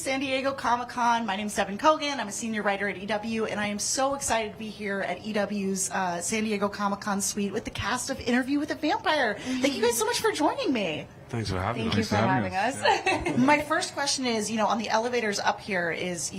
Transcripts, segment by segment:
San Diego Comic-Con. My name is Devin Kogan. I'm a senior writer at EW, and I am so excited to be here at EW's San Diego Comic-Con suite with the cast of Interview with a Vampire. Thank you guys so much for joining me. Thanks for having us. Thank you for having us. My first question is, on the elevators up here is,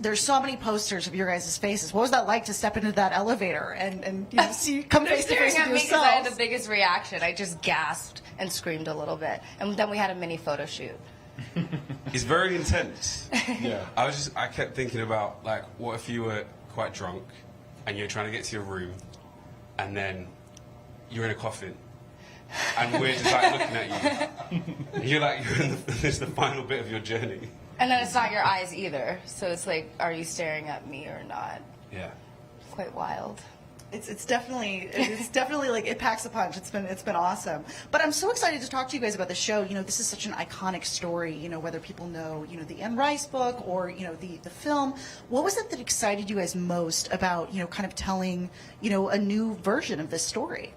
there's so many posters of your guys' faces. What was that like to step into that elevator and see come face to face with yourselves? I had the biggest reaction. I just gasped and screamed a little bit, and then we had a mini photo shoot. It's very intense. Yeah. I kept thinking about, like, what if you were quite drunk and you're trying to get to your room and then you're in a coffin and we're just like looking at you. And you're in this is the final bit of your journey. And then it's not your eyes either. So it's like, are you staring at me or not? Yeah. Quite wild. It's definitely like it packs a punch. It's been awesome. But I'm so excited to talk to you guys about the show. This is such an iconic story. Whether people know the Anne Rice book or the film. What was it that excited you guys most about kind of telling a new version of this story?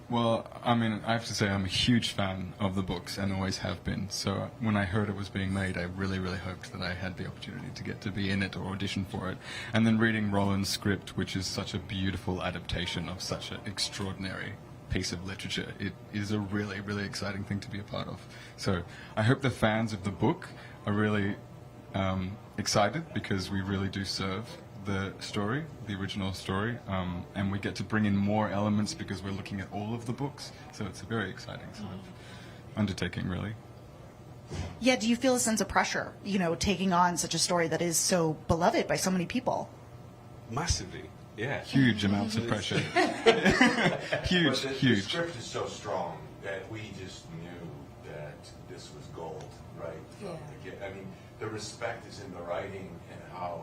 Well, I mean, I have to say I'm a huge fan of the books and always have been. So when I heard it was being made, I really, really hoped that I had the opportunity to get to be in it or audition for it. And then reading Roland's script, which is such a beautiful adaptation of such an extraordinary piece of literature, it is a really, really exciting thing to be a part of. So I hope the fans of the book are really excited, because we really do serve the story, the original story, and we get to bring in more elements because we're looking at all of the books. So it's a very exciting sort of undertaking, really. Yeah, do you feel a sense of pressure, taking on such a story that is so beloved by so many people? Massively, yeah. Huge amounts of pressure. Huge. The script is so strong that we just knew that this was gold, right? From the get. I mean, the respect is in the writing and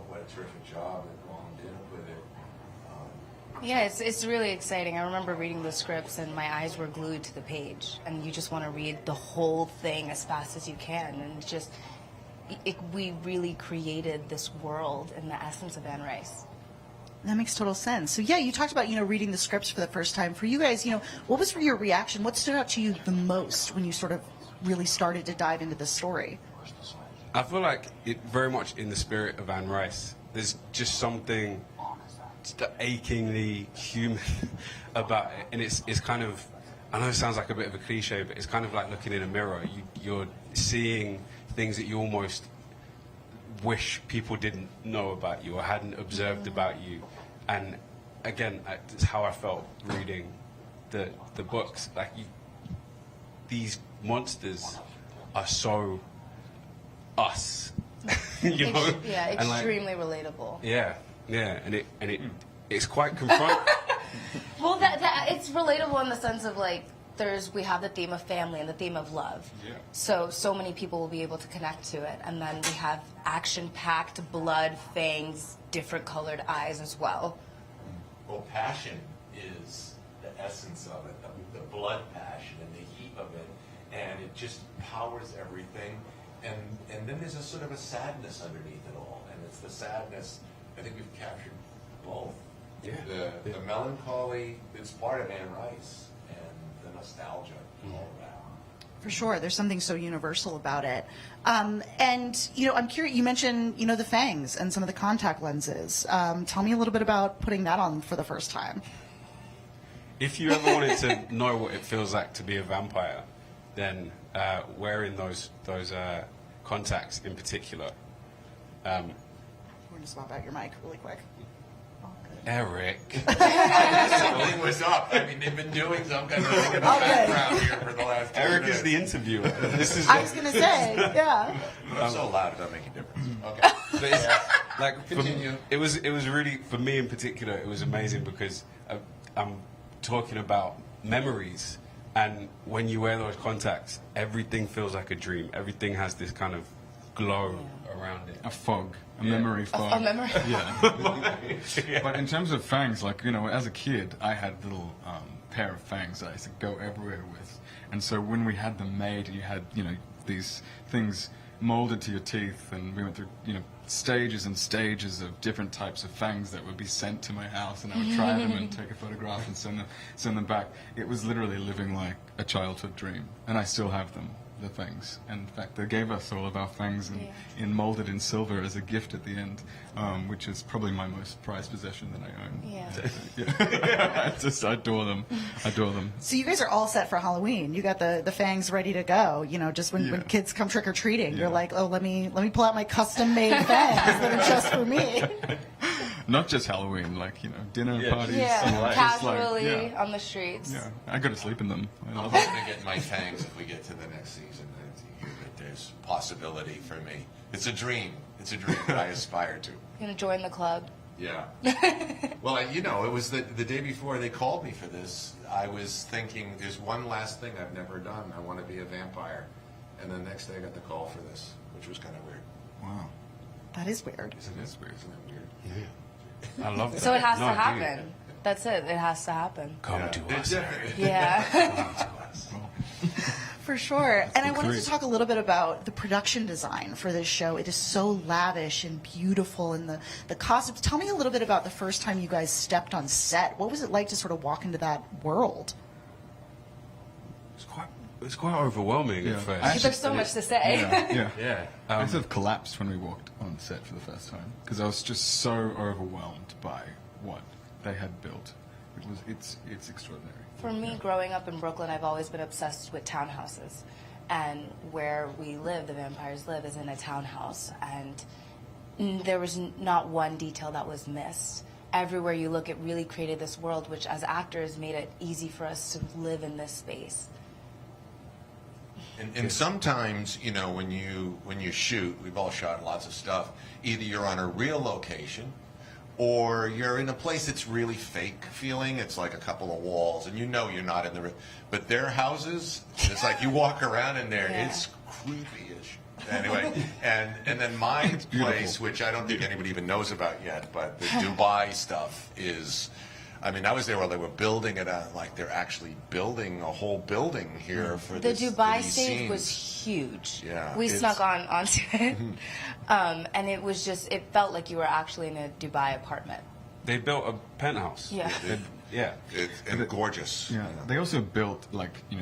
what a terrific job that Roland did with it. Yeah, it's really exciting. I remember reading the scripts and my eyes were glued to the page, and you just want to read the whole thing as fast as you can. And we really created this world in the essence of Anne Rice. That makes total sense. So yeah, you talked about reading the scripts for the first time. For you guys, what was your reaction? What stood out to you the most when you sort of really started to dive into the story? I feel like it very much in the spirit of Anne Rice. There's just something achingly human about it, and it's kind of, I know it sounds like a bit of a cliche, but it's kind of like looking in a mirror. You're seeing things that you almost wish people didn't know about you or hadn't observed about you. And again, it's how I felt reading the books. Like these monsters are so us, Yeah, and extremely relatable. Yeah, and it's quite confronting. Well, it's relatable in the sense of we have the theme of family and the theme of love. Yeah. So many people will be able to connect to it, and then we have action-packed blood, fangs, different colored eyes as well. Well, passion is the essence of it, the blood passion and the heat of it, and it just powers everything. And then there's a sort of a sadness underneath it all, and it's the sadness. I think we've captured both. Yeah. The melancholy that's part of Anne Rice, and the nostalgia, all of that. For sure, there's something so universal about it. And I'm curious. You mentioned the fangs and some of the contact lenses. Tell me a little bit about putting that on for the first time. If you ever wanted to know what it feels like to be a vampire, then wearing those contacts in particular. We're going to swap out your mic really quick. Eric. Something was up. I mean, they've been doing some kind of thing in the background here for the last 2 Eric minutes. is the interviewer. I was going to say, yeah. I'm so loud, it doesn't make a difference. Okay. But it's, Continue. It was really, for me in particular, it was amazing because I'm talking about memories. And when you wear those contacts, everything feels like a dream. Everything has this kind of glow around it. A fog, a memory fog. A memory. Yeah. But in terms of fangs, as a kid, I had a little pair of fangs that I used to go everywhere with. And so when we had them made, and you had, these things molded to your teeth, and we went through, stages and stages of different types of fangs that would be sent to my house, and I would try them and take a photograph and send them back. It was literally living like a childhood dream, and I still have them. the fangs. And in fact, they gave us all of our fangs in molded in silver as a gift at the end, which is probably my most prized possession that I own. Yeah. I adore them. I adore them. So you guys are all set for Halloween. You got the fangs ready to go. You know, just when kids come trick or treating, you're like, oh, let me pull out my custom made fangs that are just for me. Not just Halloween, like, you know, dinner parties. Yeah, you know, just like, casually on the streets. Yeah, I go to sleep in them. I I'm love hoping it. to get my fangs if we get to the next season. There's possibility for me. It's a dream. It's a dream that I aspire to. You're gonna join the club. Yeah. Well, you know, it was the day before they called me for this. I was thinking, there's one last thing I've never done. I want to be a vampire. And the next day I got the call for this, which was kind of weird. Wow. That is weird. Isn't it weird? Isn't it weird? I love that. So it has No, to I do. happen. That's it. It has to happen. Come Yeah. to us. Definitely. Yeah. For sure. And I wanted great. to talk a little bit about the production design for this show. It is so lavish and beautiful, and the costumes. Tell me a little bit about the first time you guys stepped on set. What was it like to sort of walk into that world? It's quite overwhelming Yeah. at first. Actually, There's so much to say. Yeah. Yeah. I sort of collapsed when we walked on set for the first time because I was just so overwhelmed by what they had built. It's extraordinary. For me, growing up in Brooklyn, I've always been obsessed with townhouses. And where we live, the vampires live, is in a townhouse. And there was not one detail that was missed. Everywhere you look, it really created this world, which as actors made it easy for us to live in this space. And sometimes, you know, when you shoot, we've all shot lots of stuff. Either you're on a real location, or you're in a place that's really fake feeling. It's like a couple of walls, and you know you're not in the. But their houses, it's like you walk around in there. Yeah. It's creepy-ish. Anyway, and then my place, which I don't think anybody even knows about yet, but the Dubai stuff is. I mean, I was there while they were building it out. Like they're actually building a whole building here for The this, Dubai for these stage scenes. was huge. Yeah, we it's- snuck onto it, and it was just, it felt like you were actually in a Dubai apartment. They built a penthouse. Yeah. Yeah. And gorgeous. Yeah, they also built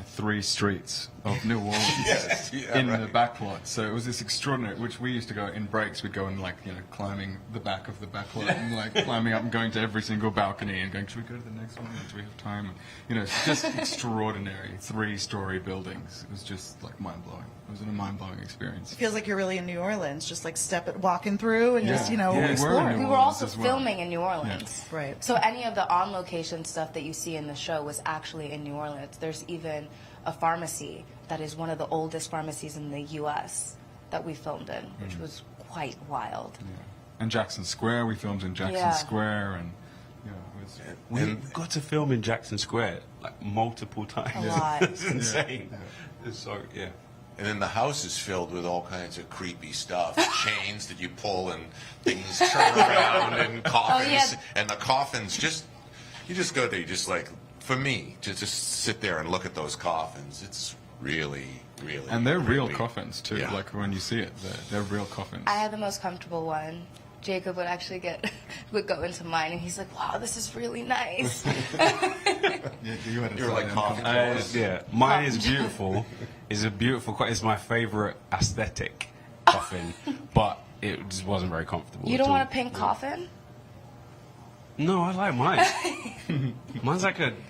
3 streets of New Orleans Yes, yeah, in the right. back lot. So it was this extraordinary, which we used to go in breaks. We'd go and climbing the back of the back lot and climbing up and going to every single balcony and going, should we go to the next one? Do we have time? And, it's just extraordinary. 3-story buildings. It was just mind blowing. It was a mind blowing experience. It feels like you're really in New Orleans, just like walking through and just, Yeah, we were in exploring. New We were Orleans also as well. filming in New Orleans. Yeah. Right. So any of the on-location stuff that you see in the show was actually in New Orleans. There's even a pharmacy that is one of the oldest pharmacies in the U.S. that we filmed in, which was quite wild. Yeah. And Jackson Square, we filmed in Jackson Yeah. Square, and it was. We got to film in Jackson Square multiple times. A lot. It's insane. It's so And then the house is filled with all kinds of creepy stuff, chains that you pull and things turn around and coffins. yeah. And the coffins you just go there, for me, to just sit there and look at those coffins, it's really, really And they're real creepy. coffins too. Yeah. When you see it, they're real coffins. I had the most comfortable one. Jacob would actually would go into mine, and he's like, "Wow, this is really nice." You had a You're like silent coffin. yeah. Mine is beautiful. It's my favorite aesthetic coffin, but it just wasn't very comfortable. You at don't all. want a pink coffin? No, I like mine. Mine's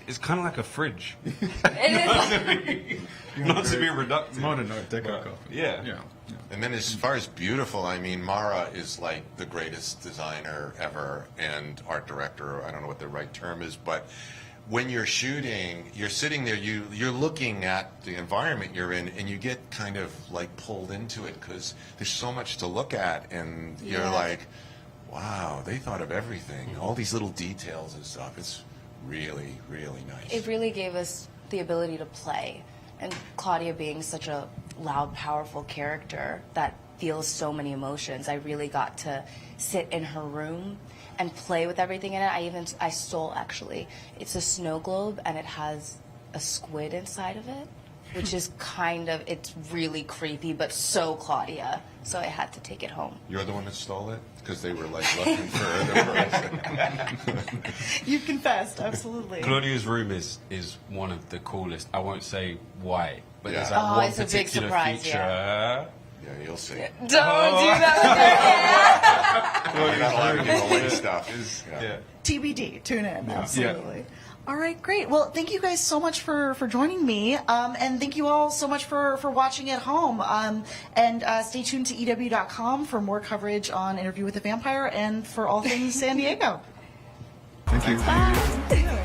it's kind of like a fridge. It is. Not to be reductive. Modern Art Deco coffin. Yeah. Yeah. And then as far as beautiful, I mean, Mara is like the greatest designer ever and art director. I don't know what the right term is, but when you're shooting, you're sitting there, you're looking at the environment you're in, and you get kind of pulled into it because there's so much to look at, and you're Yeah. like, wow, they thought of everything, all these little details and stuff. It's really, really nice. It really gave us the ability to play. And Claudia being such a loud, powerful character that feels so many emotions, I really got to sit in her room and play with everything in it. It's a snow globe, and it has a squid inside of it which is it's really creepy, but so Claudia. So I had to take it home. You're the one that stole it? Because they were like looking for other person. You confessed, absolutely. Claudia's room is one of the coolest. I won't say why, but there's Yeah. that Oh, one it's a big particular surprise, feature. yeah. Yeah, you'll see. Don't do that. You're not allowed to give away stuff. Yeah. TBD, tune in, absolutely. All right, great. Well, thank you guys so much for joining me, and thank you all so much for watching at home. And stay tuned to EW.com for more coverage on Interview with the Vampire and for all things San Diego. Thank you. Bye.